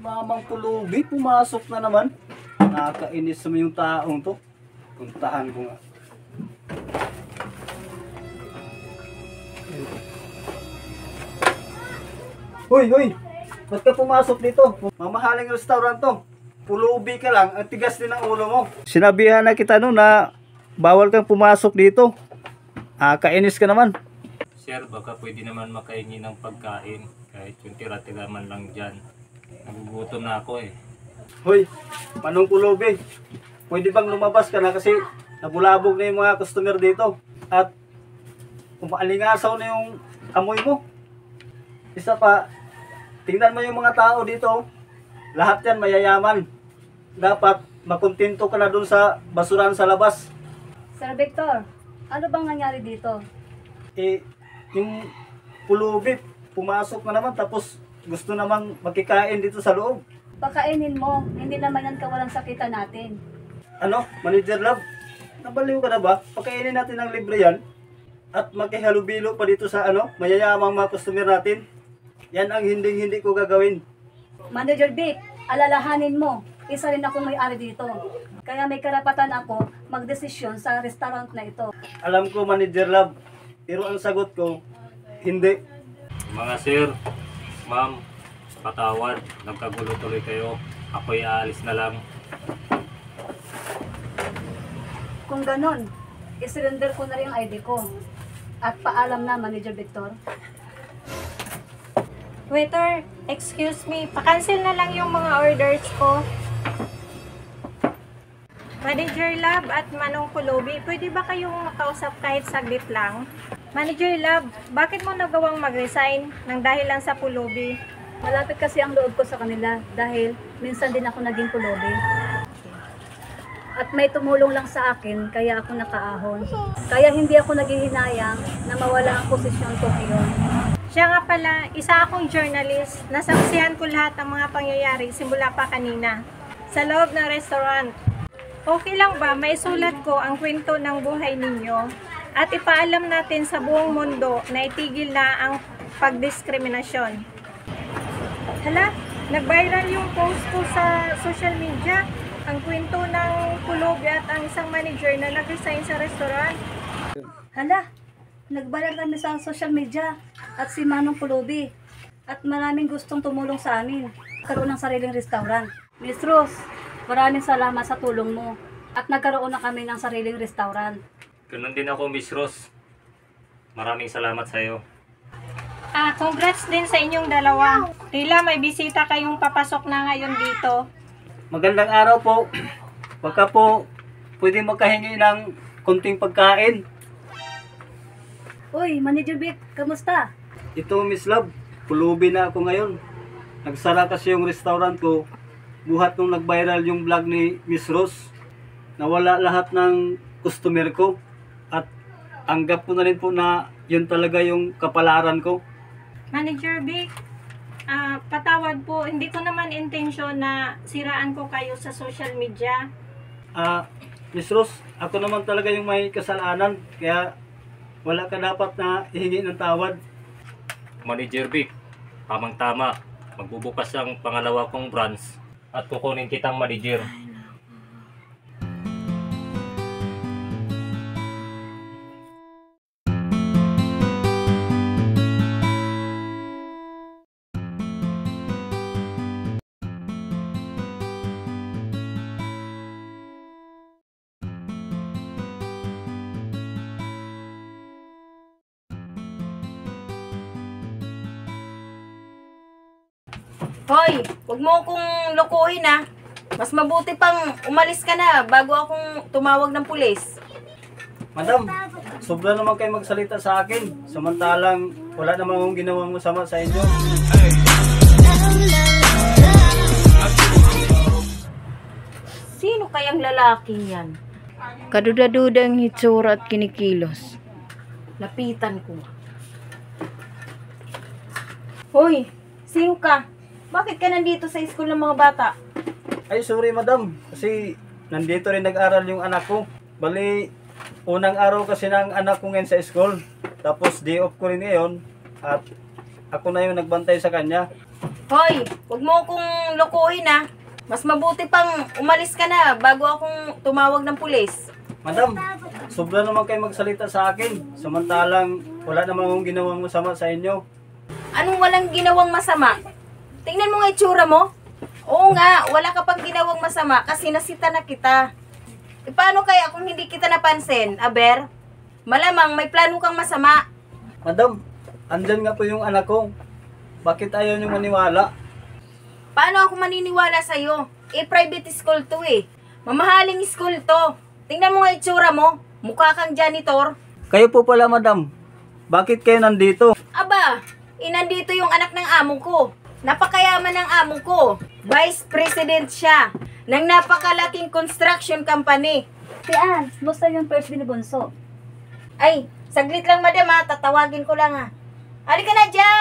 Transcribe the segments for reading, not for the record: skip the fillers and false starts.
Mamang Pulubi, pumasok na naman. Nakakainis naman yung taong to. Puntahan ko nga. Hoy, hoy! Ba't ka pumasok dito? Mamahaling restaurant to. Pulubi ka lang, ang tigas din ang ulo mo. Sinabihan na kita no na bawal kang pumasok dito. Kainis ka naman. Sir, baka pwede naman makahingi ng pagkain. Kahit yung tira-tira man lang dyan. Nagugutom na ako eh. Hoy, Manong Pulubi. Pwede bang lumabas ka na kasi nabulabog na yung mga customer dito. At umaalingasaw na yung amoy mo. Isa pa, tingnan mo yung mga tao dito. Lahat yan mayayaman. Dapat makontento ka na dun sa basuran sa labas. Sir Victor, ano bang nangyari dito? Yung Pulubi, pumasok na naman tapos gusto namang makikain dito sa loob. Pakainin mo, hindi naman yan kawalang sakitan natin. Ano, Manager Love? Nabaliw ka na ba? Pakainin natin ng libre yan. At makihalubilo pa dito sa mayayamang mga customer natin. Yan ang hindi ko gagawin. Manager Vic, alalahanin mo, isa rin akong may-ari dito. Kaya may karapatan ako magdesisyon sa restaurant na ito. Alam ko, Manager Love, pero ang sagot ko, hindi. Mga sir, ma'am, patawad. Nagkagulo tuloy kayo. Ako'y aalis na lang. Kung ganon, isurrender ko na rin ang ID ko. At paalam na, Manager Victor. Waiter, excuse me, pa-cancel na lang yung mga orders ko. Manager Love at Manong Pulubi, pwede ba kayong makausap kahit saglit lang? Manager Love, bakit mo nagawang mag-resign ng dahil lang sa Pulubi? Malapit kasi ang loob ko sa kanila dahil minsan din ako naging Pulubi. At may tumulong lang sa akin kaya ako nakaahon. Kaya hindi ako naghihinayang na mawala ang posisyon ko ngayon. Siya nga pala, isa akong journalist. Nasaksihan ko lahat ng mga pangyayari simula pa kanina sa loob ng restaurant. Okay lang ba maisulat ko ang kwento ng buhay ninyo at ipaalam natin sa buong mundo na itigil na ang pagdiskriminasyon? Hala, nag-viral yung post ko sa social media. Ang kwento ng Pulubi at ang isang manager na nag-resign sa restaurant. Hala, nagbalag kami sa social media at si Manong Pulubi. At maraming gustong tumulong sa amin. Karoon ng sariling restaurant. Miss Rose, maraming salamat sa tulong mo. At nagkaroon na kami ng sariling restaurant. Ganun din ako, Miss Rose. Maraming salamat sa iyo. Congrats din sa inyong dalawa. Tila may bisita kayong papasok na ngayon dito. Magandang araw po. Baka po pwede magkahingi ng konting pagkain. Uy, Manager Vic, kamusta? Ito, Miss Love, Pulubi na ako ngayon. Nagsara kasi yung restaurant ko. Buhat nung nag-viral yung vlog ni Miss Rose. Nawala lahat ng customer ko. At anggap ko na rin po na yun talaga yung kapalaran ko. Manager Vic, patawad po, hindi ko naman intensyon na siraan ko kayo sa social media. Miss Rose, ako naman talaga yung may kasalanan. Kaya wala ka dapat na ihingi ng tawad. Manager Vic, tamang-tama. Magbubukas ang pangalawa kong branch at kukunin kitang manager. Hoy, huwag mo akong lokohin ha. Mas mabuti pang umalis ka na bago akong tumawag ng pulis. Madam, sobra naman kayo magsalita sa akin. Samantalang wala naman akong ginawang masama sa inyo. Sino kayang lalaking yan? Kaduda-duda ang hitsura at kinikilos. Lapitan ko. Hoy, sino ka? Bakit ka nandito sa school ng mga bata? Ay, sorry madam. Kasi nandito rin nag-aral yung anak ko. Bali, unang araw kasi ng anak ko ngayon sa school. Tapos day off ko rin ngayon. At ako na yung nagbantay sa kanya. Hoy, wag mo akong lokohin ha. Mas mabuti pang umalis ka na bago akong tumawag ng pulis. Madam, sobra naman kayo magsalita sa akin. Samantalang wala naman akong ginawang masama sa inyo. Anong walang ginawang masama? Tingnan mo nga itsura mo. Oo nga, wala ka pang ginawang masama kasi nasita na kita. E paano kaya kung hindi kita napansin, Aber? Malamang may plano kang masama. Madam, andyan nga po yung anak ko. Bakit ayaw niyo maniwala? Paano ako maniniwala sa'yo? Private school to eh. Mamahaling school to. Tingnan mo nga itsura mo. Mukha kang janitor. Kayo po pala, madam. Bakit kayo nandito? Aba, nandito yung anak ng amo ko. Napakayaman ng amo ko. Vice President siya ng napakalaking construction company. Si Ann, musta yung first binibunso? Ay, saglit lang madam ha. Tatawagin ko lang ha. Halika na, Ja!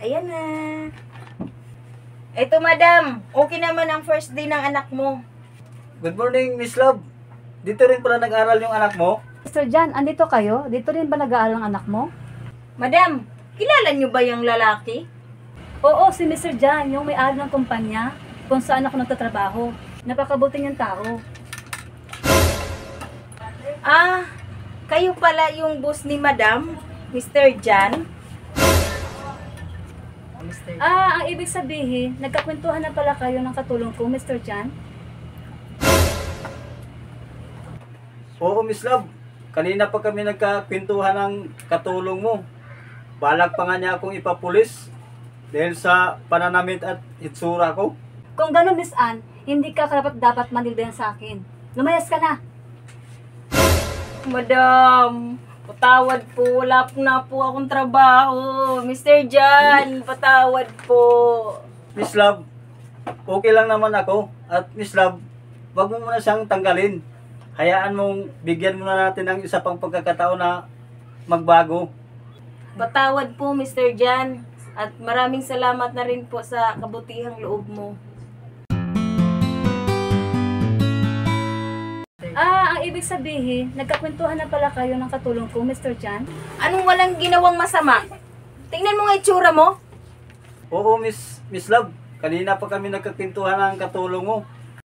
Ayan na. Ito madam, okay naman ang first day ng anak mo. Good morning, Miss Love. Dito rin pala nag-aral yung anak mo? Mr. Jan, andito kayo? Dito rin ba nag-aaral ang anak mo? Madam, kilala niyo ba yung lalaki? Oo, si Mr. Jan, yung may-ari ng kumpanya kung saan ako nagtatrabaho. Napakabuti niyang tao. Ah, kayo pala yung boss ni Madam, Mr. Jan? Ang ibig sabihin, nagkakwentuhan na pala kayo ng katulong ko, Mr. Jan? Oo, Miss Love. Kanina pa kami nagkakwentuhan ng katulong mo. Balak pa nga niya akong ipapulis dahil sa pananamit at itsura ko. Kung gano'n, Miss Ann, hindi ka dapat manilbihan sa akin. Lumayas ka na. Madam, patawad po. Wala po na po akong trabaho. Mr. Jan, patawad po. Miss Love, okay lang naman ako. At Miss Love, wag mo muna siyang tanggalin. Hayaan mong bigyan muna natin ng isa pang pagkakataon na magbago. Patawad po, Mr. Jan. At maraming salamat na rin po sa kabutihang loob mo. Ang ibig sabihin, nagkakwentuhan na pala kayo ng katulong ko, Mr. Jan? Anong walang ginawang masama? Tingnan mo nga itsura mo. Oo, Miss Love. Kanina pa kami nagkakwentuhan ng katulong mo.